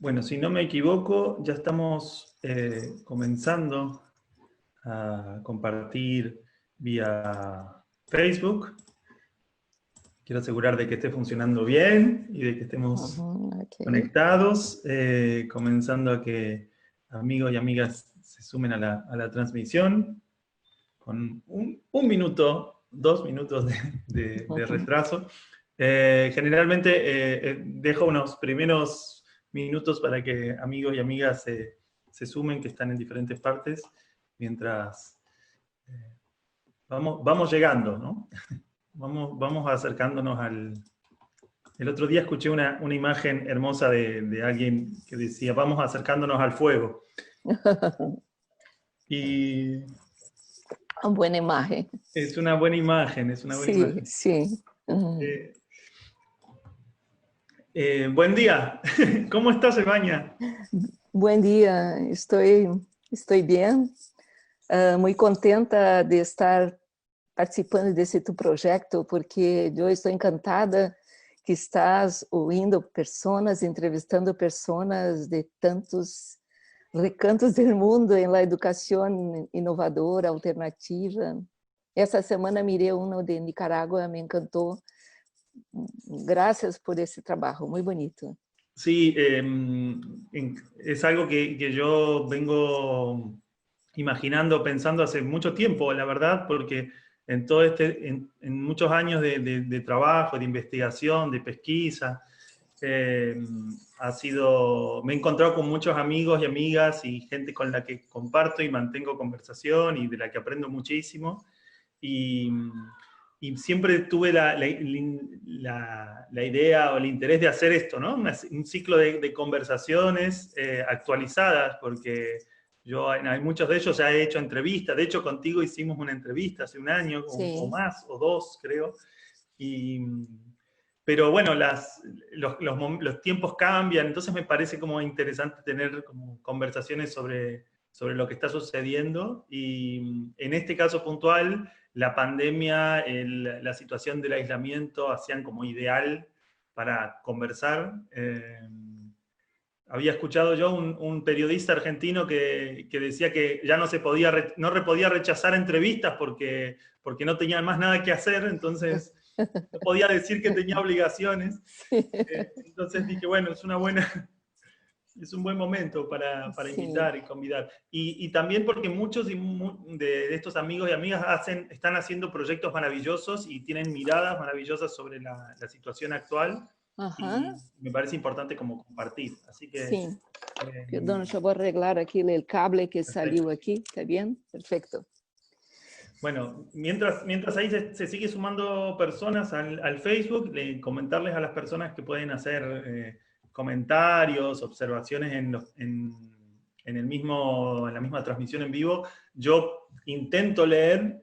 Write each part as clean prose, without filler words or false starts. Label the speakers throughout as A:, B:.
A: Bueno, si no me equivoco, ya estamos comenzando a compartir vía Facebook. Quiero asegurar de que esté funcionando bien y de que estemos
B: Okay.
A: conectados, comenzando a que amigos y amigas se sumen a la transmisión con un minuto, 2 minutos de retraso. Generalmente dejo unos primeros minutos para que amigos y amigas se sumen, que están en diferentes partes, mientras vamos llegando, ¿no? Vamos acercándonos al... El otro día escuché una imagen hermosa de alguien que decía, vamos acercándonos al fuego. Y...
B: Uma boa imagem.
A: Es una buena imagen, es una buena imagen.
B: Sí.
A: Buen día. ¿Cómo estás, Evaña?
B: Bom dia, estou bem. Muito contenta de estar participando desse tu projeto, porque eu estou encantada que estás ouvindo pessoas, entrevistando pessoas de tantos recantos do mundo em la educação inovadora, alternativa. Essa semana mirei uno de Nicarágua, me encantou. Gracias por ese trabajo, muy bonito.
A: Sí, es algo que yo vengo imaginando, pensando hace mucho tiempo, la verdad, porque en todo en muchos años de trabajo, de investigación, de pesquisa, me he encontrado con muchos amigos y amigas y gente con la que comparto y mantengo conversación y de la que aprendo muchísimo. Y siempre tuve la idea o el interés de hacer esto, ¿no? Un ciclo de conversaciones actualizadas, porque hay muchos de ellos ya he hecho entrevistas. De hecho, contigo hicimos una entrevista hace un año o más, o 2, creo. Pero bueno, los tiempos cambian, entonces me parece como interesante tener como conversaciones sobre lo que está sucediendo. Y en este caso puntual, la pandemia, la situación del aislamiento hacían como ideal para conversar. Había escuchado yo un periodista argentino que decía que ya no podía rechazar entrevistas porque no tenía más nada que hacer, entonces no podía decir que tenía obligaciones. Entonces dije, bueno, es un buen momento para invitar y convidar. Y también porque muchos de estos amigos y amigas están haciendo proyectos maravillosos y tienen miradas maravillosas sobre la situación actual. Y me parece importante como compartir. Así que...
B: Sí. Perdón, yo voy a arreglar aquí el cable que salió aquí. ¿Está bien? Perfecto.
A: Bueno, mientras ahí se sigue sumando personas al Facebook, comentarles a las personas que pueden hacer comentarios, observaciones en la misma transmisión en vivo. Yo intento leer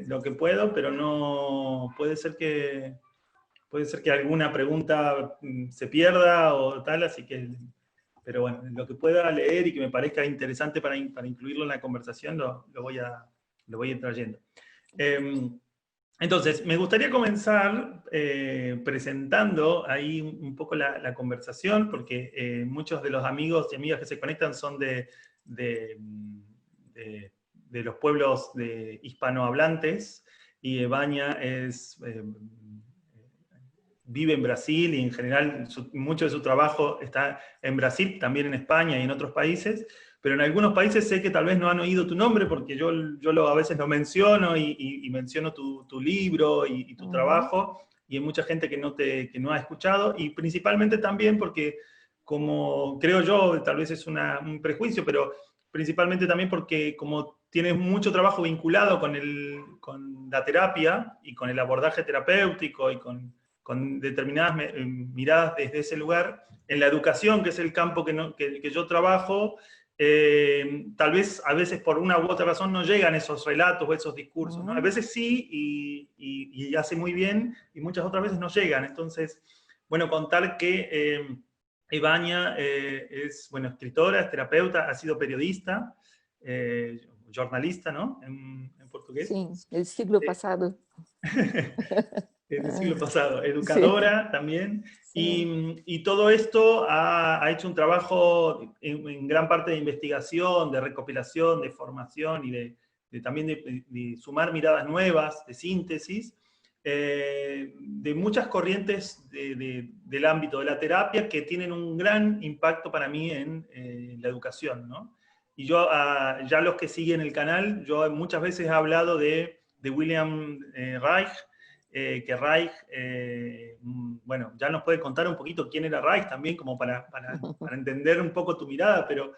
A: lo que puedo, pero no puede ser que alguna pregunta se pierda o tal, así que... Pero bueno, lo que pueda leer y que me parezca interesante para incluirlo en la conversación, lo voy a ir trayendo. Entonces, me gustaría comenzar presentando ahí un poco la conversación, porque muchos de los amigos y amigas que se conectan son de los pueblos hispanohablantes, y Evaña vive en Brasil y en general mucho de su trabajo está en Brasil, también en España y en otros países, pero en algunos países sé que tal vez no han oído tu nombre porque yo a veces lo menciono y menciono tu libro y tu trabajo, y hay mucha gente que no ha escuchado, y principalmente también porque, como creo yo, tal vez es un prejuicio, pero principalmente también porque como tienes mucho trabajo vinculado con la terapia y con el abordaje terapéutico y con determinadas miradas desde ese lugar, en la educación, que es el campo que yo trabajo, tal vez a veces por una u otra razón no llegan esos relatos o esos discursos, ¿no? A veces sí, y hace muy bien, y muchas otras veces no llegan. Entonces, bueno, contar que Evaña es, bueno, escritora, es terapeuta, ha sido periodista, jornalista, ¿no? En portugués.
B: Sí, el siglo pasado.
A: del siglo pasado,
B: Sí,
A: educadora también,
B: sí.
A: y todo esto ha hecho un trabajo en gran parte de investigación, de recopilación, de formación y también de sumar miradas nuevas, de síntesis, de muchas corrientes del ámbito de la terapia que tienen un gran impacto para mí en la educación, ¿no? Y yo, ya los que siguen el canal, yo muchas veces he hablado de William Reich, que Reich, bueno, ya nos puede contar un poquito quién era Reich también, como para entender un poco tu mirada, pero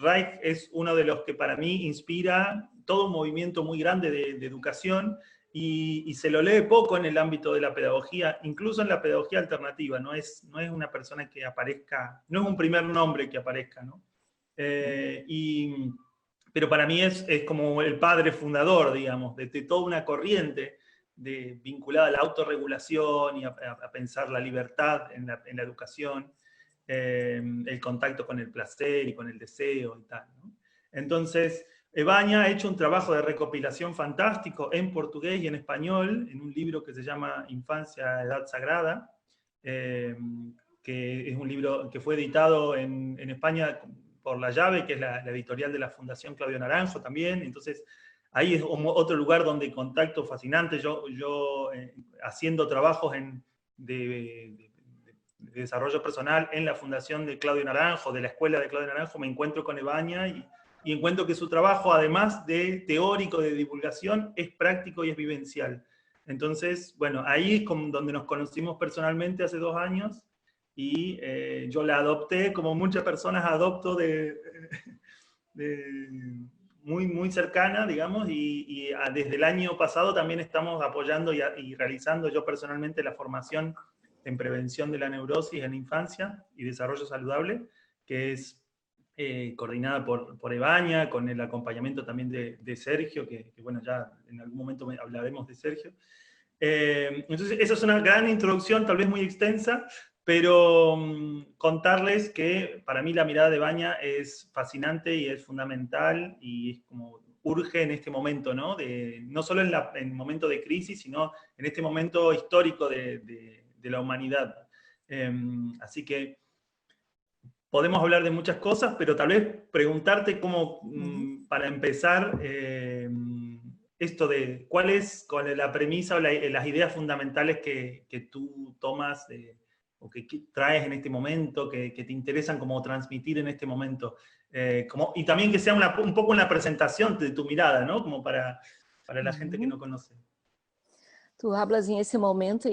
A: Reich es uno de los que para mí inspira todo un movimiento muy grande de educación y se lo lee poco en el ámbito de la pedagogía, incluso en la pedagogía alternativa, no es una persona que aparezca, no es un primer nombre que aparezca, ¿no? Pero para mí es como el padre fundador, digamos, de toda una corriente vinculada a la autorregulación y a pensar la libertad en la educación, el contacto con el placer y con el deseo y tal, ¿no? Entonces, Ebaña ha hecho un trabajo de recopilación fantástico en portugués y en español, en un libro que se llama Infancia, Edad Sagrada, eh, que es un libro que fue editado en España por La Llave, que es la editorial de la Fundación Claudio Naranjo también. Entonces, ahí es otro lugar donde contacto fascinante. Yo haciendo trabajos de desarrollo personal en la Fundación de Claudio Naranjo, de la Escuela de Claudio Naranjo, me encuentro con Ebaña y encuentro que su trabajo, además de teórico, de divulgación, es práctico y es vivencial. Entonces, bueno, ahí es como donde nos conocimos personalmente hace 2 años y yo la adopté como muchas personas adopto de muy, muy cercana, digamos, y desde el año pasado también estamos apoyando y realizando yo personalmente la formación en prevención de la neurosis en infancia y desarrollo saludable, que es coordinada por Ebaña, con el acompañamiento también de Sergio, que, bueno, ya en algún momento hablaremos de Sergio. Entonces, esa es una gran introducción, tal vez muy extensa, pero contarles que para mí la mirada de Baña es fascinante y es fundamental y es como urge en este momento, ¿no? No solo en el momento de crisis, sino en este momento histórico de la humanidad. Así que podemos hablar de muchas cosas, pero tal vez preguntarte cómo, para empezar, esto de cuál es la premisa o las ideas fundamentales que tú tomas o que traes en este momento, que te interesan como transmitir en este momento. Y también que sea un poco una presentación de tu mirada, ¿no? Como para la gente que no conoce.
B: Tu hablas em esse momento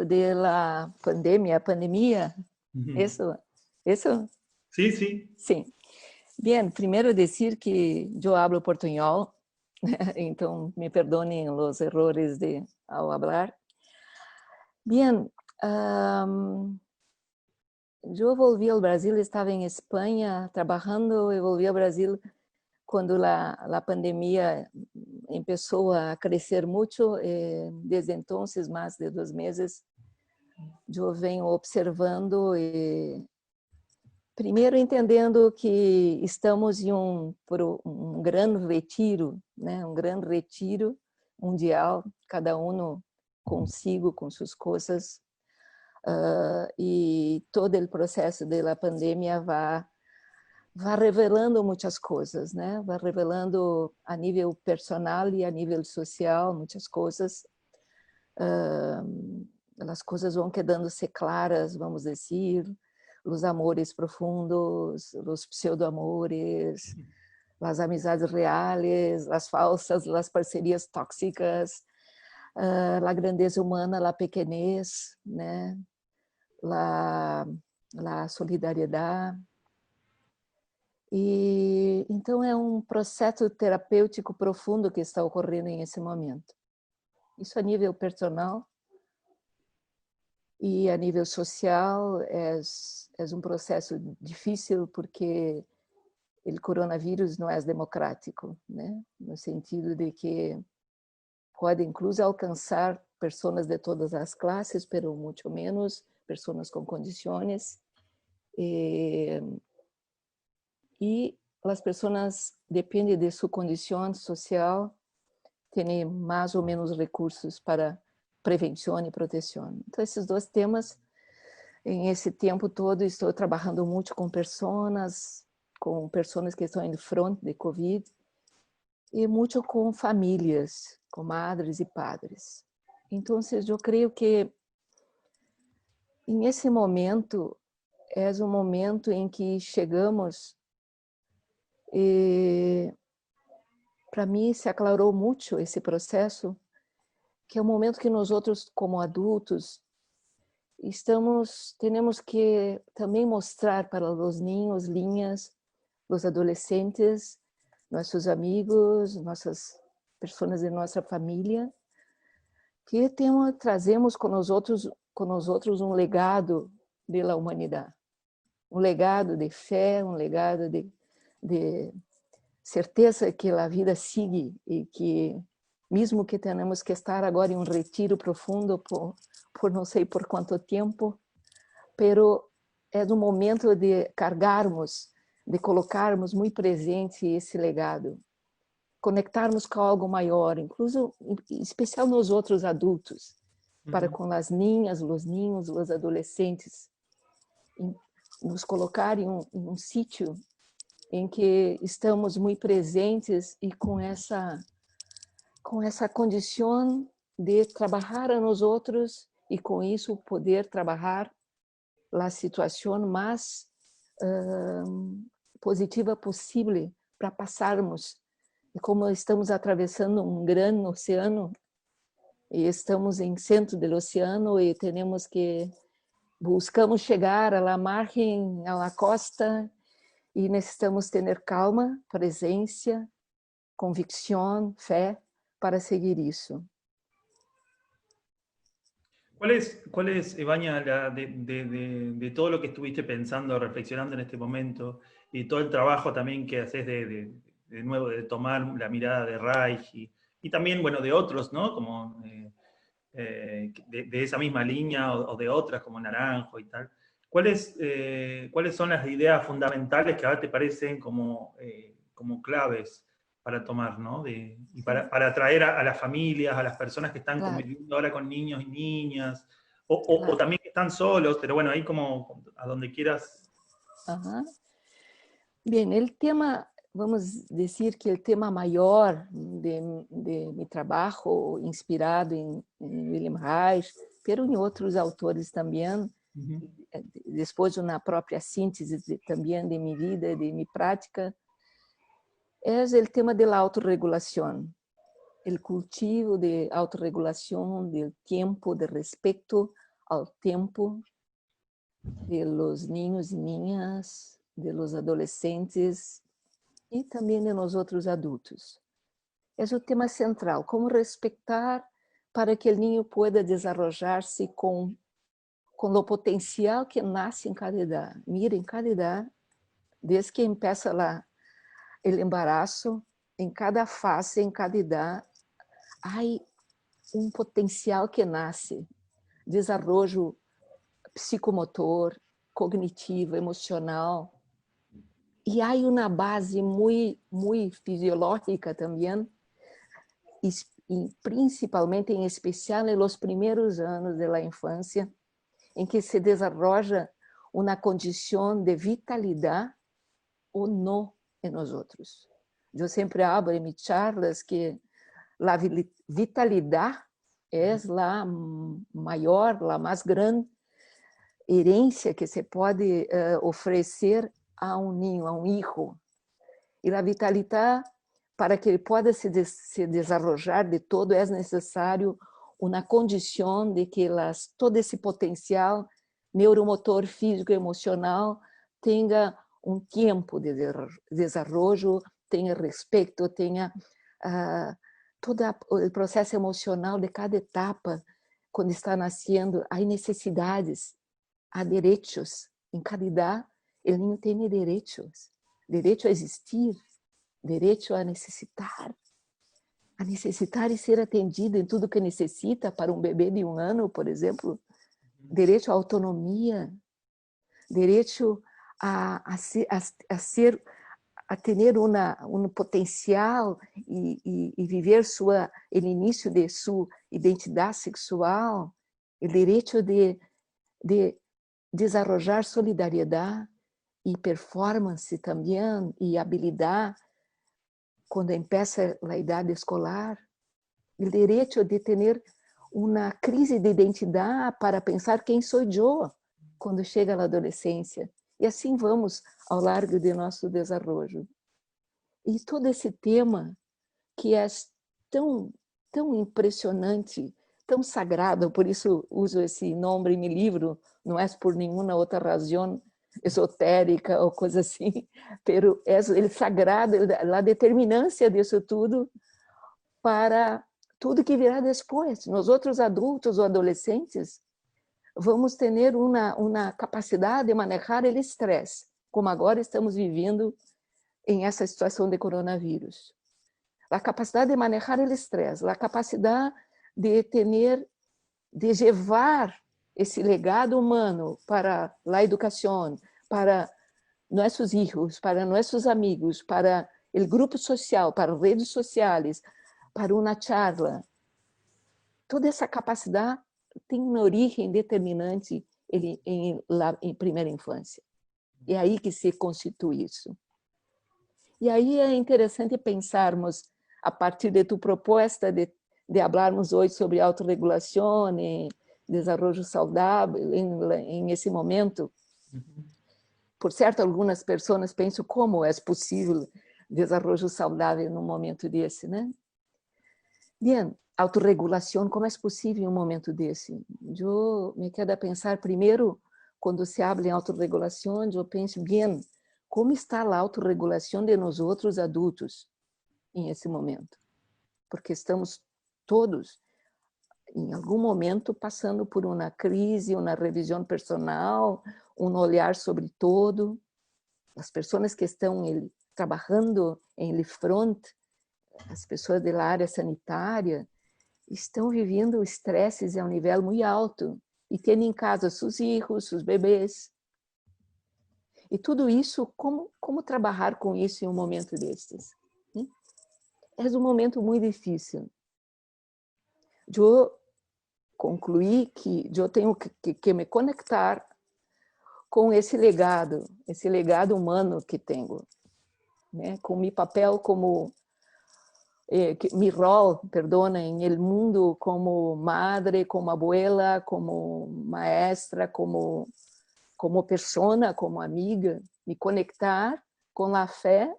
B: de la pandemia, isso? Isso?
A: Sí, sí.
B: Sim. Bien, primeiro dizer que eu hablo portunhol, então me perdonem os errores ao hablar. Bien, eu volví ao Brasil, estava em Espanha trabalhando e volví ao Brasil quando a pandemia começou a crescer muito. Desde então, mais de 2 meses, eu venho observando e primeiro entendendo que estamos em um grande retiro, né? Um grande retiro mundial, cada um consigo, com suas coisas, e todo o processo da pandemia vai revelando muitas coisas, né? Vai revelando a nível personal e a nível social muitas coisas. As coisas vão quedando-se claras, vamos dizer, os amores profundos, os pseudo-amores, as amizades reais, as falsas, as parcerias tóxicas, a grandeza humana, a pequenez, né? A solidariedade. E então é um processo terapêutico profundo que está ocorrendo nesse momento. Isso a nível personal e a nível social é um processo difícil porque o coronavírus não é democrático, né? No sentido de que pode incluso alcançar pessoas de todas as classes, mas muito menos pessoas com condições. E as pessoas, depende de sua condição social, têm mais ou menos recursos para prevenção e proteção. Então, esses dois temas, em esse tempo todo, estou trabalhando muito com pessoas que estão em frente de Covid, e muito com famílias, com madres e padres. Então, eu creio que em esse momento é um momento em que chegamos e para mim se aclarou muito esse processo, que é o momento que nós outros como adultos temos que também mostrar para os ninhos, linhas, os adolescentes, nossos amigos, nossas pessoas de nossa família, que trazemos com nós outros um legado da humanidade, um legado de fé, um legado de certeza que a vida sigue e que, mesmo que tenhamos que estar agora em um retiro profundo por não sei por quanto tempo, pero é um momento de carregarmos, de colocarmos muito presente esse legado, conectarmos com algo maior, incluso, em especial nós outros adultos, para com as ninhas, os ninhos, os adolescentes, nos colocar em um sítio em que estamos muito presentes e com essa condição de trabalhar a nós outros e com isso poder trabalhar a situação mais positiva possível para passarmos. E como estamos atravessando um grande oceano e estamos em centro do oceano e buscamos chegar à margem, à costa, e necessitamos ter calma, presença, convicção, fé para seguir isso.
A: ¿Cuál es, Evaña, de todo lo que estuviste pensando, reflexionando en este momento, y todo el trabajo también que haces de nuevo, de tomar la mirada de Reich y también, bueno, de otros, ¿no? Como de esa misma línea o de otras, como Naranjo y tal. ¿Cuáles son las ideas fundamentales que ahora te parecen como claves para tomar, ¿no? Y para atraer a las familias, a las personas que están conviviendo ahora con niños y niñas, o también que están solos, pero bueno, ahí como a donde quieras.
B: Bien, el tema, vamos decir que el tema mayor de mi trabajo, inspirado en Wilhelm Reich, pero en otros autores también, después de una propia síntesis también de mi vida, de mi práctica, es el tema de la autorregulación, el cultivo de autorregulación, del tiempo, de respeto al tiempo de los niños y niñas, de los adolescentes e também de nós outros adultos. É o tema central, como respeitar para que o niño pueda desarrollar-se com o potencial que nasce em cada idade. Mira, em cada idade, desde que começa o embaraço, em cada fase, em cada idade, há um potencial que nasce, desenvolvimento psicomotor, cognitivo, emocional. E há uma base muito fisiológica também, e principalmente, em especial, nos primeiros anos da infância, em que se desenvolve uma condição de vitalidade ou não em nós outros. Eu sempre abro em minhas charlas que a vitalidade é a maior, a mais grande herência que se pode oferecer a um ninho, a um hijo. E a vitalidade, para que ele possa se desenvolver de todo, é necessário uma condição de que todo esse potencial neuromotor, físico e emocional tenha um tempo de desenvolvimento, tenha respeito, tenha todo o processo emocional de cada etapa. Quando está nascendo, há necessidades, há direitos. Em cada idade, o niño tem direitos. Direito a existir, direito a necessitar e ser atendido em tudo que necessita para um bebê de 1 ano, por exemplo. Direito à autonomia, direito a a ter potencial e viver o início de sua identidade sexual, o direito de desenvolver solidariedade e performance também, e habilidade quando empieza a idade escolar, o direito de ter uma crise de identidade para pensar quem sou eu quando chega a adolescência. E assim vamos ao largo de nosso desenvolvimento. E todo esse tema que é tão impressionante, tão sagrado, por isso uso esse nome em meu livro, não é por nenhuma outra razão esotérica ou coisa assim, pero é o sagrado, a determinância disso tudo para tudo que virá depois. Nós outros adultos ou adolescentes vamos ter uma capacidade de manejar o estresse, como agora estamos vivendo em essa situação de coronavírus. A capacidade de manejar o estresse, a capacidade de levar esse legado humano para a educação, para nossos filhos, para nossos amigos, para o grupo social, para redes sociais, para uma charla. Toda essa capacidade tem uma origem determinante em primeira infância. É aí que se constitui isso. E aí é interessante pensarmos, a partir de tu proposta de falarmos hoje sobre autorregulação e desenvolvimento saudável em esse momento. Por certo, algumas pessoas pensam como é possível desenvolvimento saudável num momento desse, né? Bem, autorregulação, como é possível em um momento desse? Eu me quero pensar primeiro, quando se habla em autorregulação, eu penso, bem, como está a autorregulação de nós outros adultos em esse momento? Porque estamos todos, em algum momento, passando por uma crise, uma revisão personal, um olhar sobre todo. As pessoas que estão trabalhando em front, as pessoas da área sanitária, estão vivendo estresses a um nível muito alto e têm em casa seus filhos, seus bebês. E tudo isso, como trabalhar com isso em um momento destes? É um momento muito difícil. Eu concluí que eu tenho que me conectar com esse legado humano que tenho, né? Com meu papel como mi rol, perdona, em el mundo como madre, como abuela, como maestra, como persona, como amiga, me conectar com a fé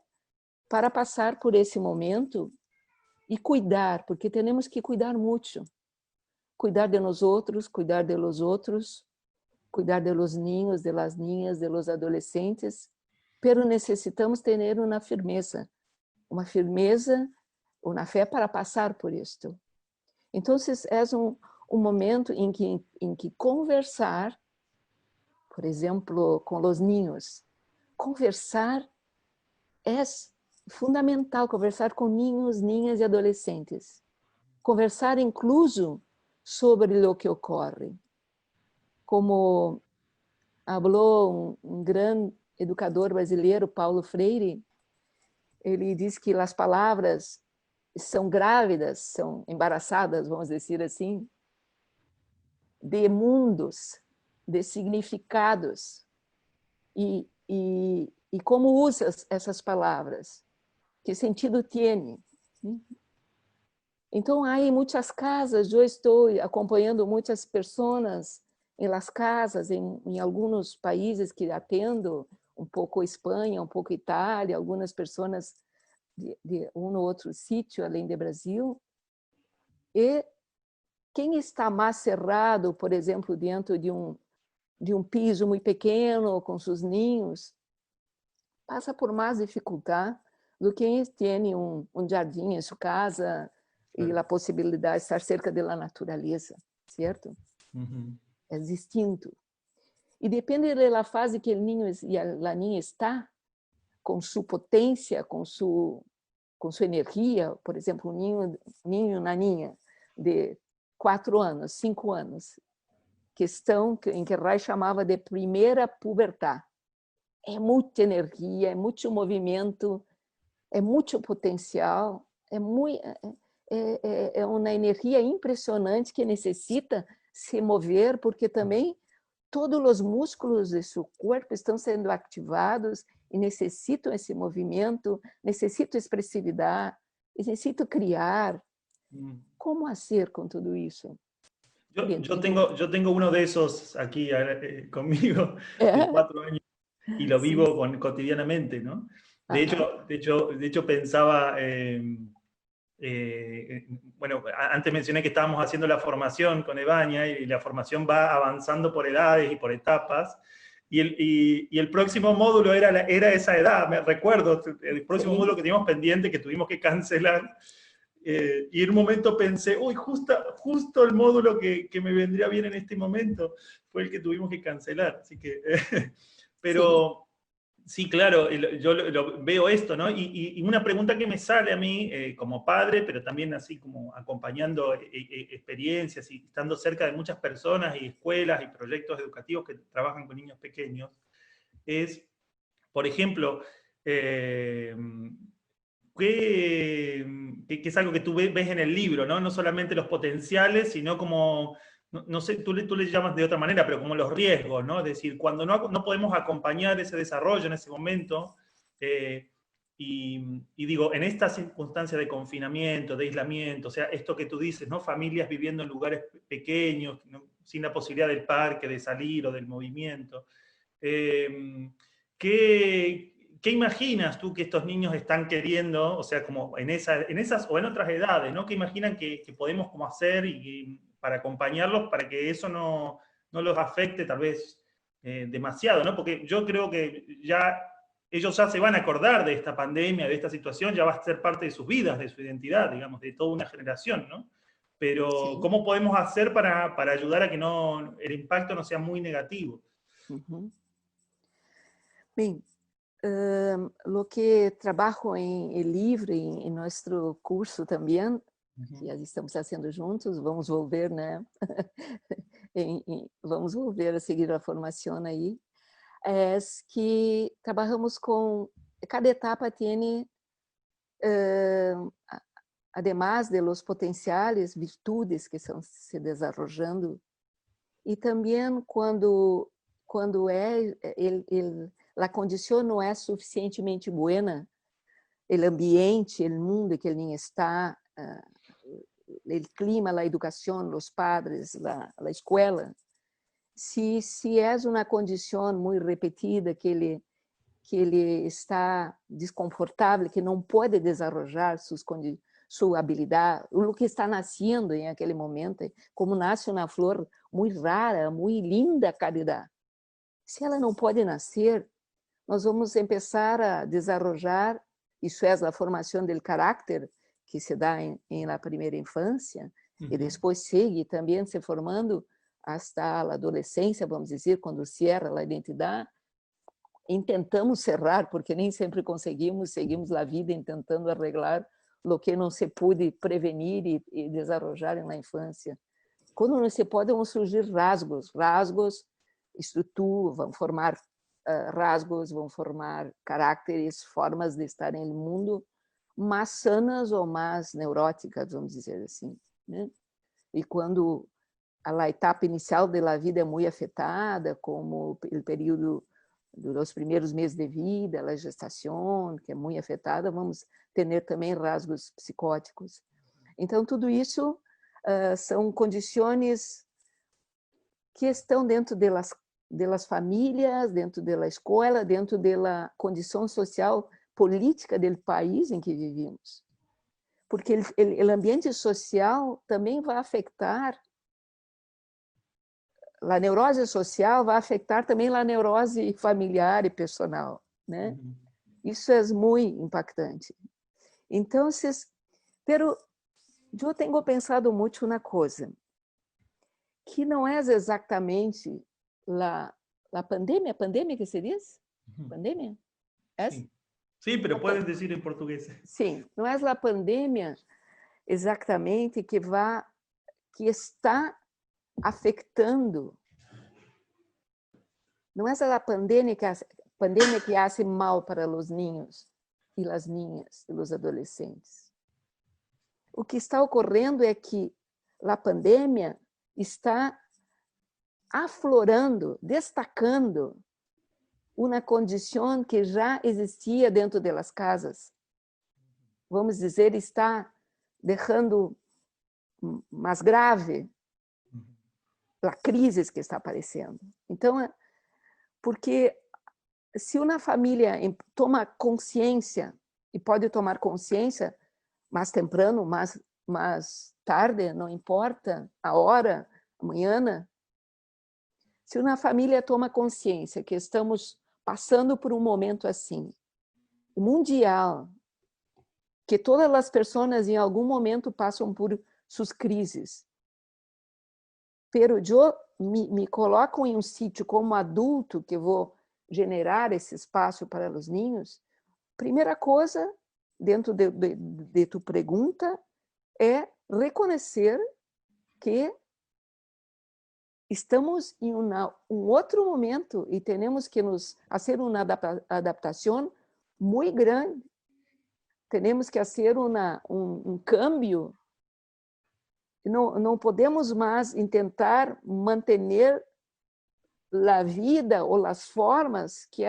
B: para passar por esse momento e cuidar, porque temos que cuidar muito. Cuidar de nós outros, cuidar de los outros, cuidar de los niños, de las niñas, de los adolescentes, pero necessitamos ter uma firmeza, uma fé para passar por isto. Então, é um momento em que conversar, por exemplo, com os niños, conversar é fundamental, conversar com niños, niñas e adolescentes. Conversar incluso sobre o que ocorre. Como falou um grande educador brasileiro, Paulo Freire, ele diz que as palavras são grávidas, são embaraçadas, vamos dizer assim, de mundos, de significados. E como usas essas palavras? Que sentido tem? Então, há muitas casas, eu estou acompanhando muitas pessoas em las casas, em alguns países que atendo, um pouco Espanha, um pouco Itália, algumas pessoas de um ou outro sítio, além do Brasil. E quem está mais cerrado, por exemplo, dentro de um piso muito pequeno, com seus ninhos, passa por mais dificuldade do que quem tem um jardim em sua casa e a possibilidade de estar cerca da natureza, certo? É distinto. E depende da fase que o ninho e a niña está, com sua potência, com sua energia, por exemplo, um ninho na niña de 4 anos, 5 anos, que estão em que Reich chamava de primeira pubertade. é muita energia, é muito movimento, é muito potencial, é uma energia impressionante que necessita se mover, porque também todos os músculos de seu corpo estão sendo ativados e necessitam esse movimento, necessitam expressividade, necessitam criar. ¿Cómo hacer con todo eso?
A: Yo tengo uno de esos aquí conmigo de 4 años y lo
B: Sí.
A: vivo cotidianamente, ¿no? De
B: Ajá.
A: hecho pensaba, bueno, antes mencioné que estábamos haciendo la formación con Ebaña y la formación va avanzando por edades y por etapas. Y el próximo módulo era esa edad, me recuerdo, el próximo
B: Sí.
A: módulo que teníamos pendiente, que tuvimos que cancelar. Y en un momento pensé, uy, justo el módulo que me vendría bien en este momento fue el que tuvimos que cancelar. Así que, pero sí, claro, yo veo esto, ¿no? Y una pregunta que me sale a mí como padre, pero también así como acompañando experiencias y estando cerca de muchas personas y escuelas y proyectos educativos que trabajan con niños pequeños, es, por ejemplo, que es algo que tú ves en el libro, ¿no? No solamente los potenciales, sino como, no sé, tú le llamas de otra manera, pero como los riesgos, ¿no? Es decir, cuando no podemos acompañar ese desarrollo en ese momento, y digo, en esta circunstancia de confinamiento, de aislamiento, o sea, esto que tú dices, ¿no? Familias viviendo en lugares pequeños, ¿no? Sin la posibilidad del parque, de salir o del movimiento. ¿Qué imaginas tú que estos niños están queriendo, o sea, como en esas o en otras edades, ¿no? ¿Qué imaginan que podemos como hacer para acompañarlos, para que eso no los afecte tal vez demasiado, ¿no? Porque yo creo que ellos ya se van a acordar de esta pandemia, de esta situación, ya va a ser parte de sus vidas, de su identidad, digamos, de toda una generación, ¿no? Pero,
B: Sí.
A: ¿cómo podemos hacer para ayudar a que el impacto no sea muy negativo?
B: Bem, lo que trabalho em livro, em nosso curso também, que já estamos fazendo juntos, vamos volver, né? Vamos volver a seguir a formação aí, é que trabalhamos com, cada etapa tem, además de los potenciales, virtudes que estão se desarrollando, e também quando a condição não é suficientemente buena, o ambiente, o mundo que ele niño está, o clima, a educação, os padres, a escola, se é uma condição muito repetida, que ele está desconfortável, que não pode desenvolver sua habilidade, o que está nascendo em aquele momento, como nasce uma flor muito rara, muito linda, caridade. Se ela não pode nascer, nós vamos começar a desenvolver, isso é a formação do caráter, que se dá em la primeira infância, e depois segue também se formando hasta a adolescência, vamos dizer, quando cierra a identidade. Intentamos cerrar, porque nem sempre conseguimos, seguimos a vida tentando arreglar o que não se pôde prevenir e desenvolver na infância. Quando não se pode, vão surgir rasgos, estrutura, vão formar rasgos, vão formar caracteres, formas de estar no mundo, mais sanas ou mais neuróticas, vamos dizer assim, né? E quando a etapa inicial da vida é muito afetada, como o período dos primeiros meses de vida, a gestação, que é muito afetada, vamos ter também rasgos psicóticos. Então, tudo isso são condições que estão dentro das famílias, dentro da escola, dentro da condição social, política do país em que vivemos. Porque o ambiente social também vai afetar, a neurose social vai afetar também a neurose familiar e personal, né? Isso é muito impactante. Então, pero eu tenho pensado muito na coisa, que não é exatamente a pandemia que se diz? Pandemia?
A: Sí. Sí, pero puedes decir en portugués.
B: Sim, não é a pandemia exatamente que está afetando, não é a pandemia pandemia que hace mal para los niños y las niñas y los adolescentes. O que está ocorrendo é que a pandemia está aflorando, destacando uma condição que já existia dentro das casas. Vamos dizer, está deixando mais grave a crise que está aparecendo. Então, porque se uma família toma consciência, e pode tomar consciência mais temprano, mais tarde, não importa a hora, amanhã, se uma família toma consciência que estamos passando por um momento assim, mundial, que todas as pessoas em algum momento passam por suas crises, pero eu me coloco em um sítio como adulto que vou generar esse espaço para os ninhos. Primeira coisa, dentro de tu pergunta, é reconhecer que estamos em um outro momento e temos que nos fazer uma adaptação muito grande. Temos que fazer um câmbio. Não podemos mais tentar manter a vida ou as formas que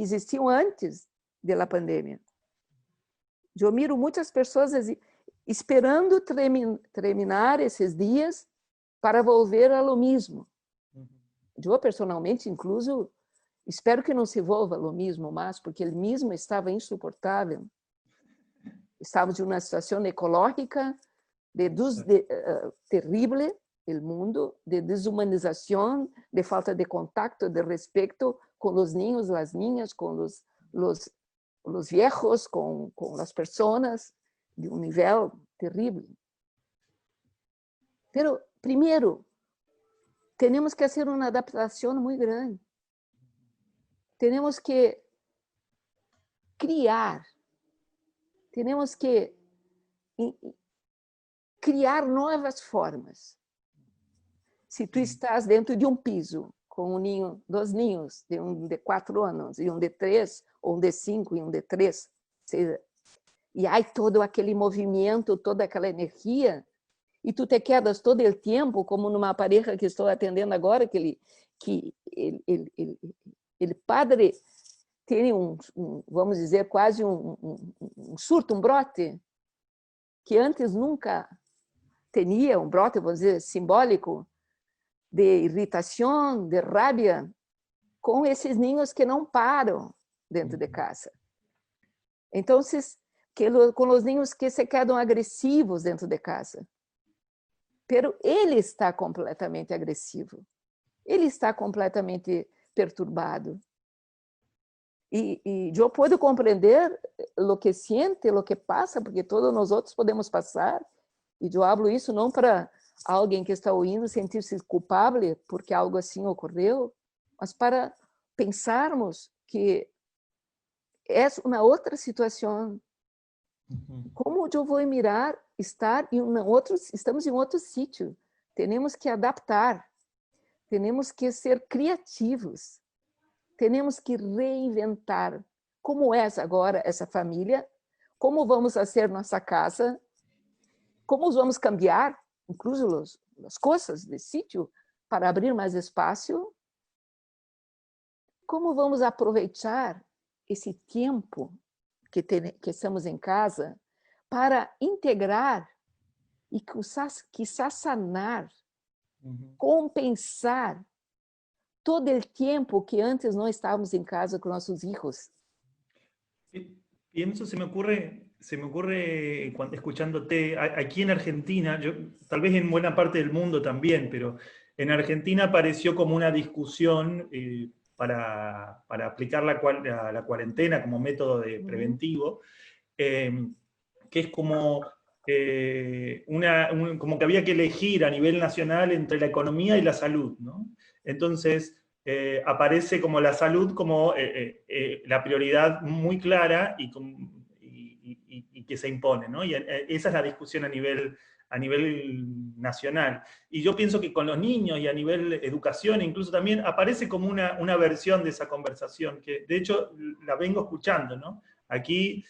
B: existiam antes da pandemia. Eu miro muitas pessoas esperando terminar esses dias para volver a lo mesmo. Eu, personalmente, incluso, espero que não se volva a lo mesmo mais, porque ele mesmo estava insuportável. Estávamos em uma situação ecológica terrível, o mundo, de desumanização, de falta de contacto, de respeito com os niños, as niñas, com os viejos, com as pessoas, de um nível terrível. Pero, primeiro, temos que fazer uma adaptação muito grande. Temos que criar, temos que criar novas formas. Se tu estás dentro de um piso com dois ninhos, um de 4 anos, e um de 3, ou um de 5 e um de 3, e há todo aquele movimento, toda aquela energia, e tu te quedas todo o tempo, como numa pareja que estou atendendo agora, que ele padre tem vamos dizer, quase um surto, um brote, que antes nunca tinha, um brote, vamos dizer, simbólico, de irritação, de rabia, com esses ninhos que não param dentro de casa. Então, com os ninhos que se quedam agressivos dentro de casa. Pero ele está completamente agressivo. Ele está completamente perturbado. E eu posso compreender o que sente, o que passa, porque todos nós outros podemos passar. E eu falo isso não para alguém que está ouvindo sentir-se culpável porque algo assim ocorreu, mas para pensarmos que é uma outra situação. Como eu vou mirar estamos em outro sítio. Temos que adaptar, temos que ser criativos, temos que reinventar como é agora essa família, como vamos fazer nossa casa, como vamos cambiar, incluso as coisas do sítio, para abrir mais espaço, como vamos aproveitar esse tempo que estamos em casa para integrar e quizás sanar, compensar todo o tempo que antes não estávamos em casa com nossos filhos.
A: Pienso, se me ocurre escuchándote, aquí en Argentina, tal vez en buena parte del mundo también, pero en Argentina apareció como una discusión para aplicar la cuarentena como método preventivo, que es como, como que había que elegir a nivel nacional entre la economía y la salud, ¿no? Entonces, aparece como la salud como la prioridad muy clara y que se impone, ¿no? Y esa es la discusión a a nivel nacional. Y yo pienso que con los niños y a nivel educación incluso también aparece como una versión de esa conversación, que de hecho la vengo escuchando, ¿no? Aquí,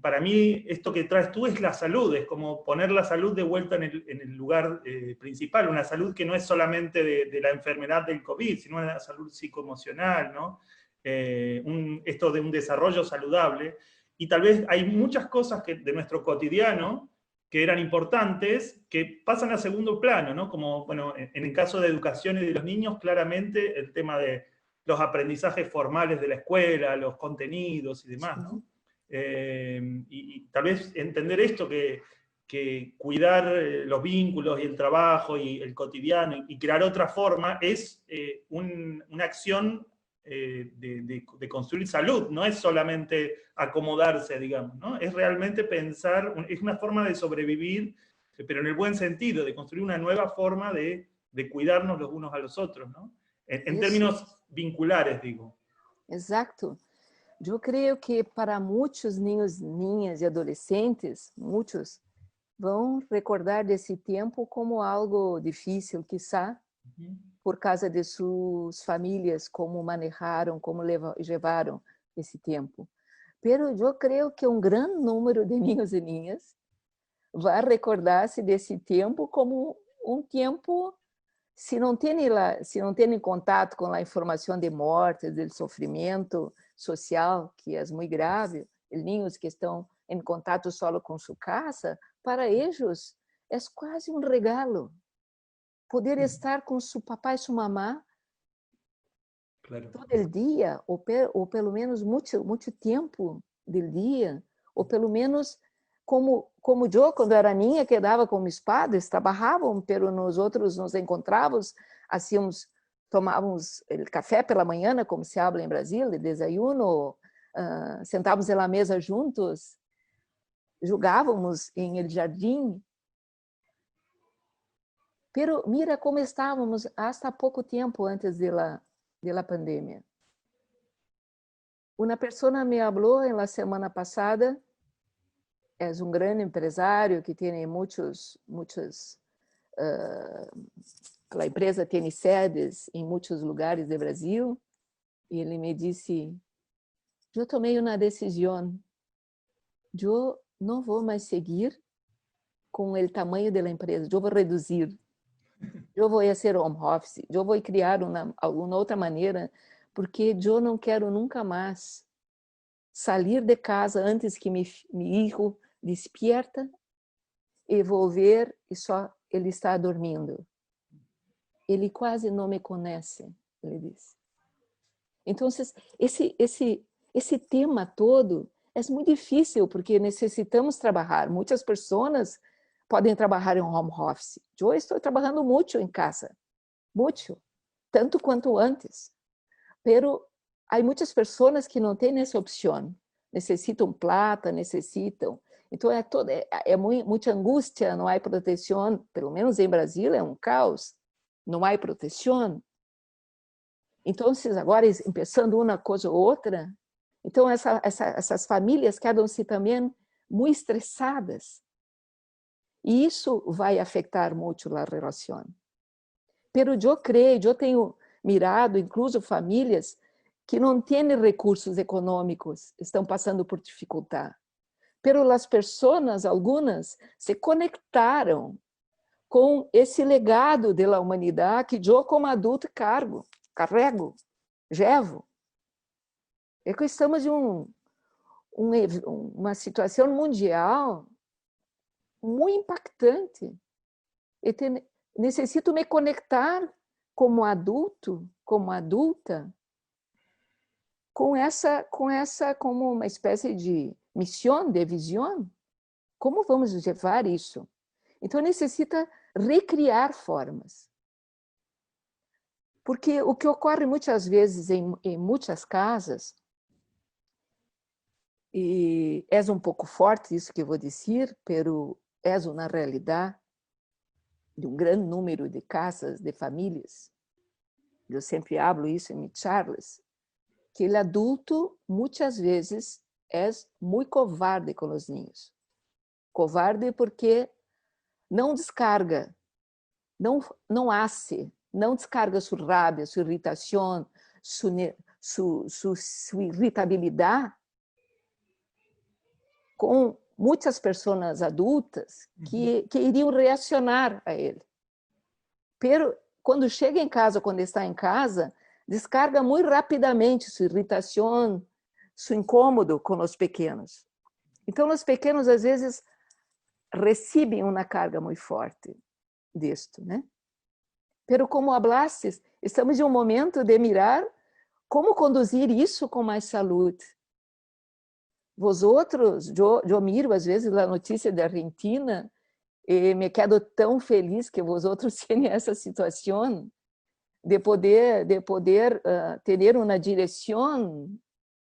A: para mí, esto que traes tú es la salud, es como poner la salud de vuelta en el lugar principal, una salud que no es solamente de la enfermedad del COVID, sino una salud psicoemocional, ¿no? Esto de un desarrollo saludable, y tal vez hay muchas cosas de nuestro cotidiano que eran importantes, que pasan a segundo plano, ¿no? Como, bueno, en el caso de educación y de los niños, claramente el tema de los aprendizajes formales de la escuela, los contenidos y demás, ¿no? Y tal vez entender esto, que cuidar los vínculos y el trabajo y el cotidiano y crear otra forma es una acción de construir salud, no es solamente acomodarse, digamos, ¿no? Es realmente pensar, es una forma de sobrevivir, pero en el buen sentido, de construir una nueva forma de cuidarnos los unos a los otros, ¿no? En
B: Isso,
A: términos vinculares, digo.
B: exato. Eu creio que para muitos ninhos, ninhas e adolescentes, muitos vão recordar desse tempo como algo difícil, quizá, por causa de suas famílias, como manejaram, como levaram esse tempo. Pero eu creio que um grande número de ninhos e ninhas vai recordar-se desse tempo como um tempo, se não tem contato com a informação de morte, do sofrimento social, que é muito grave, ninhos que estão em contato só com sua casa, para eles é quase um regalo poder estar com seu papai e sua mamá
A: Claro.
B: todo o dia, ou pelo menos muito tempo do dia, ou pelo menos como eu, quando era niña, quedava com meus padres, trabalhavam, pero nós outros nos encontrávamos, hacíamos, tomávamos café pela manhã, como se habla em Brasil, de desayuno, sentávamos na mesa juntos, jogávamos em el jardim. Pero mira como estávamos hasta pouco tempo antes de la pandemia. Uma pessoa me falou na semana passada, é um grande empresário que tem muitos, a empresa tem sedes em muitos lugares do Brasil, e ele me disse: eu tomei uma decisão, eu não vou mais seguir com o tamanho da empresa, eu vou reduzir. Eu vou ser home office, eu vou criar alguma outra maneira, porque eu não quero nunca mais sair de casa antes que meu filho despierta e vou ver e só ele está dormindo. Ele quase não me conhece, ele disse. Então, esse tema todo é muito difícil, porque necessitamos trabalhar. Muitas pessoas podem trabalhar em home office. Eu estou trabalhando muito em casa, muito, tanto quanto antes. Pero há muitas pessoas que não têm essa opção, necessitam plata, necessitam. Então é muita angústia, não há proteção, pelo menos em Brasil é um caos, não há proteção. Então, agora, começando uma coisa ou outra, então essas famílias quedam-se também muito estressadas. E isso vai afetar muito a relação. Pero eu creio, eu tenho mirado, incluso famílias que não têm recursos econômicos, estão passando por dificuldade. Pero as pessoas, algumas, se conectaram com esse legado da humanidade que eu, como adulto, carrego, levo. É que estamos em uma situação mundial muito impactante. E necessito me conectar como adulto, como adulta, com essa como uma espécie de missão, de visão. Como vamos levar isso? Então necessita recriar formas. Porque o que ocorre muitas vezes em muitas casas, e é um pouco forte isso que eu vou dizer, pero é uma realidade de um grande número de casas, de famílias. Eu sempre hablo isso em mis charlas, que o adulto muitas vezes é muito covarde com os niños. Covarde porque não descarga, não hace, não descarga sua rabia, sua irritação, sua irritabilidade com muitas pessoas adultas que iriam reaccionar a ele. Pero quando chega em casa, quando está em casa, descarga muito rapidamente sua irritação, seu incômodo com os pequenos. Então, os pequenos, às vezes, recebem uma carga muito forte disto, né? Pero como hablastes, estamos em um momento de mirar como conduzir isso com mais saúde. Vosotros, eu miro às vezes a notícia da Argentina e me quedo tão feliz que vosotros têm essa situação de poder ter uma direção,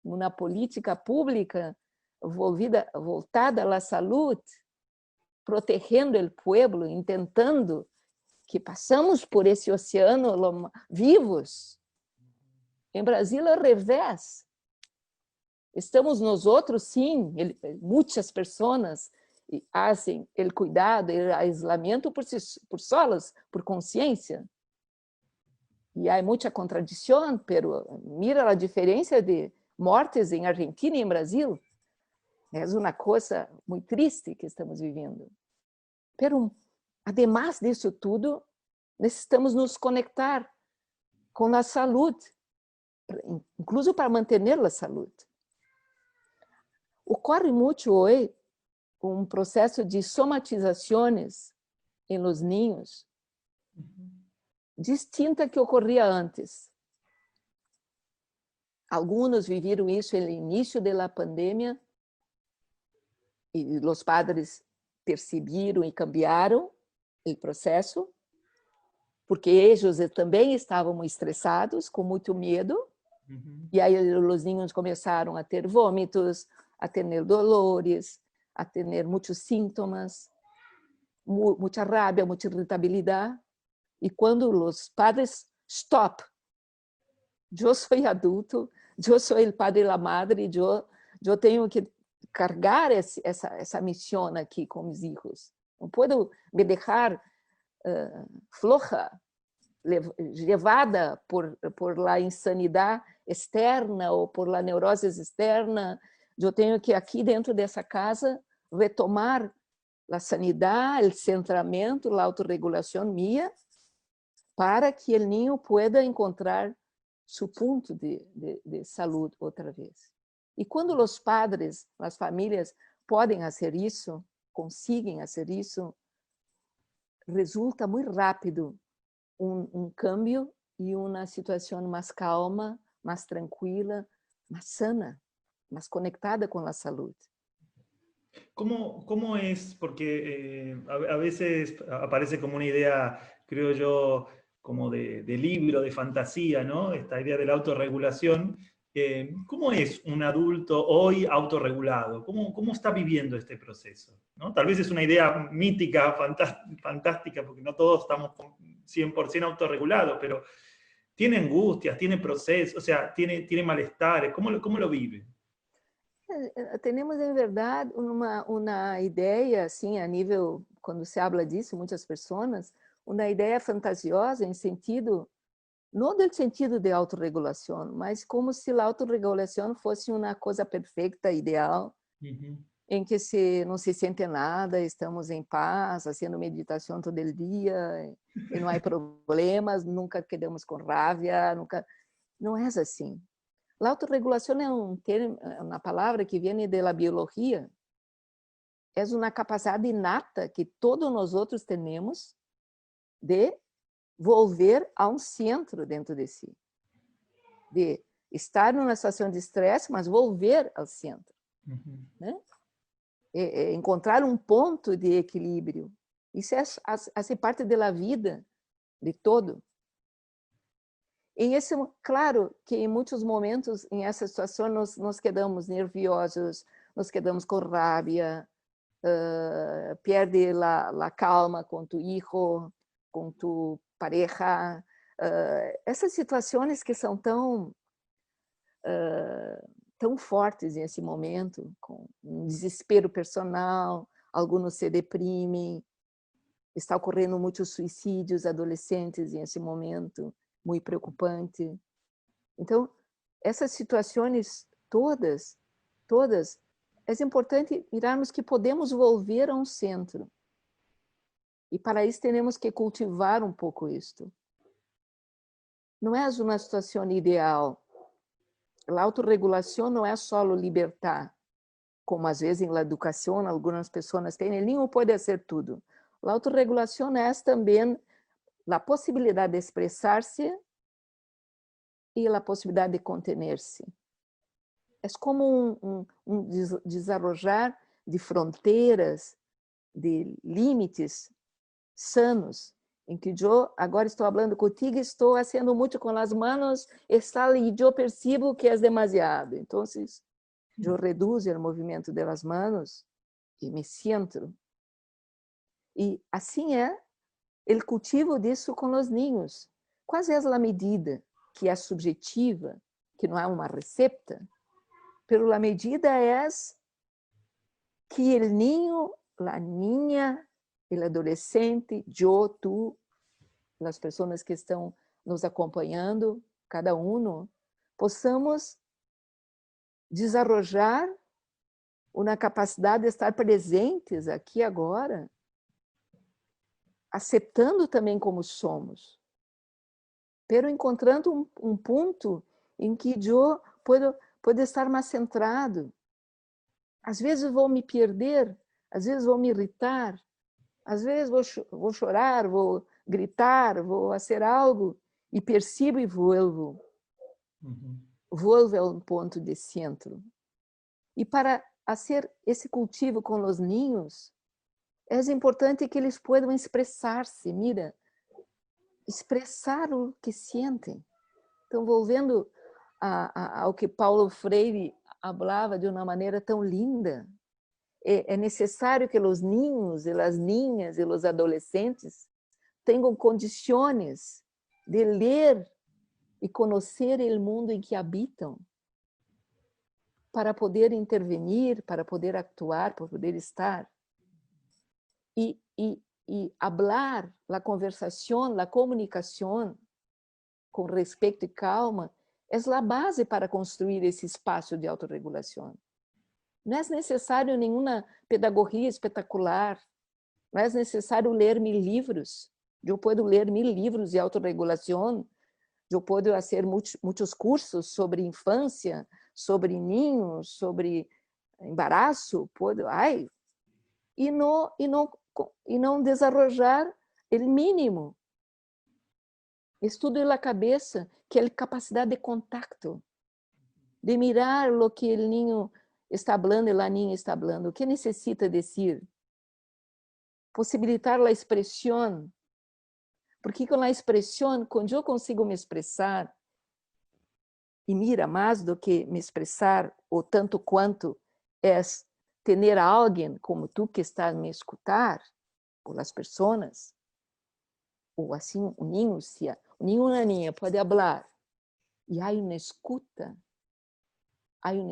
B: uma política pública voltada à saúde, protegendo o povo, intentando que passamos por esse oceano vivos. Em Brasil, ao revés. Estamos nós outros, sim, muitas pessoas fazem o cuidado, o aislamento por solas, por consciência. E há muita contradição, pero mira a diferença de mortes em Argentina e em Brasil. É uma coisa muito triste que estamos vivendo. Pero, además disso tudo, necessitamos nos conectar com a saúde, incluso para manter a saúde. Ocorre muito hoje um processo de somatizações em los niños, distinta que ocorria antes. Alguns viveram isso no início da pandemia e os padres perceberam e cambiaram o processo, porque eles também estavam estressados, com muito medo, e aí os niños começaram a ter vômitos, a ter dolores, a ter muitos sintomas, muita rabia, muita irritabilidade. E quando os padres, stop, eu sou adulto, eu sou o padre e a madre, eu tenho que carregar essa missão aqui com meus filhos. Não posso me deixar floja, levada por la insanidade externa ou por la neurose externa. Eu tenho que, aqui dentro dessa casa, retomar a sanidade, o centramento, a autorregulação minha, para que o niño pueda encontrar seu ponto de saúde outra vez. E quando os padres, as famílias, podem fazer isso, conseguem fazer isso, resulta muito rápido um cambio e uma situação mais calma, mais tranquila, mais sana, más conectada con la salud.
A: ¿Cómo es? Porque a veces aparece como una idea, creo yo, como de libro, de fantasía, ¿no? Esta idea de la autorregulación. ¿Cómo es un adulto hoy autorregulado? ¿Cómo está viviendo este proceso? ¿No? Tal vez es una idea mítica, fantástica, porque no todos estamos 100% autorregulados, pero tiene angustias, tiene procesos, o sea, tiene malestares. ¿Cómo lo vive?
B: Temos, em verdade, uma ideia, assim, a nível, quando se habla disso, muitas pessoas, uma ideia fantasiosa em sentido, não no sentido de autorregulação, mas como se a autorregulação fosse uma coisa perfeita, ideal, em que não se sente nada, estamos em paz, fazendo meditação todo o dia, e não há problemas, nunca quedamos com raiva, nunca... Não é assim. A autorregulação é uma palavra que vem da biologia. É uma capacidade inata que todos nós outros temos de volver a centro dentro de si. De estar numa situação de estresse, mas volver ao centro. Né? Encontrar um ponto de equilíbrio. Isso é parte da vida de todo. Claro que em muitos momentos, em essa situação, nós quedamos nerviosos, nós quedamos com rabia, perde a calma com tu filho, com tu pareja. Essas situações que são tão fortes nesse momento, com um desespero personal, alguns se deprimem. Está ocorrendo muitos suicídios adolescentes nesse momento, muito preocupante. Então, essas situações todas, é importante mirarmos que podemos volver a um centro. E para isso temos que cultivar um pouco isto. Não é uma situação ideal. A autorregulação não é só o libertar, como às vezes na educação algumas pessoas têm, ele não pode ser tudo. A autorregulação é também a possibilidade de expressar-se e a possibilidade de contener-se. É como desarrollar de fronteiras, de limites sanos, em que eu agora estou falando contigo, estou fazendo muito com as mãos, e eu percebo que é demasiado. Então, eu reduzo o movimento das mãos e me centro. E assim é o cultivo disso com os ninhos. Qual é a medida que é subjetiva, que não há uma receita, pero a medida é que o ninho, a niña, o adolescente, eu, tu, as pessoas que estão nos acompanhando, cada possamos desarrollar uma capacidade de estar presentes aqui agora, aceitando também como somos, pero encontrando um ponto em que eu puedo estar mais centrado. Às vezes vou me perder, às vezes vou me irritar, às vezes vou chorar, vou gritar, vou fazer algo e percebo e volvo. Volvo a um ponto de centro. E para fazer esse cultivo com os ninhos, é importante que eles possam expressar-se, mira, expressar o que sentem. Então, volvendo ao que Paulo Freire falava de uma maneira tão linda, é necessário que os ninhos e as ninhas e os adolescentes tenham condições de ler e conhecer o mundo em que habitam, para poder intervenir, para poder actuar, para poder estar. E hablar, a conversação, a comunicação, com respeito e calma, é a base para construir esse espaço de autorregulação. Não é necessário nenhuma pedagogia espetacular, não é necessário ler 1000 livros. Eu posso ler 1000 livros de autorregulação, eu posso fazer muitos cursos sobre infância, sobre ninhos, sobre embaraço, e não desarrollar o mínimo. Estudo da cabeça, que é a capacidade de contato, de mirar o que o ninho está falando e a niña está falando, o que necessita dizer, possibilitar a expressão, porque com a expressão, quando eu consigo me expressar, e mira, mais do que me expressar, ou tanto quanto é ter alguém como tu que está a me escutar, ou as pessoas, ou assim, o ninho, uma niña pode falar, e há uma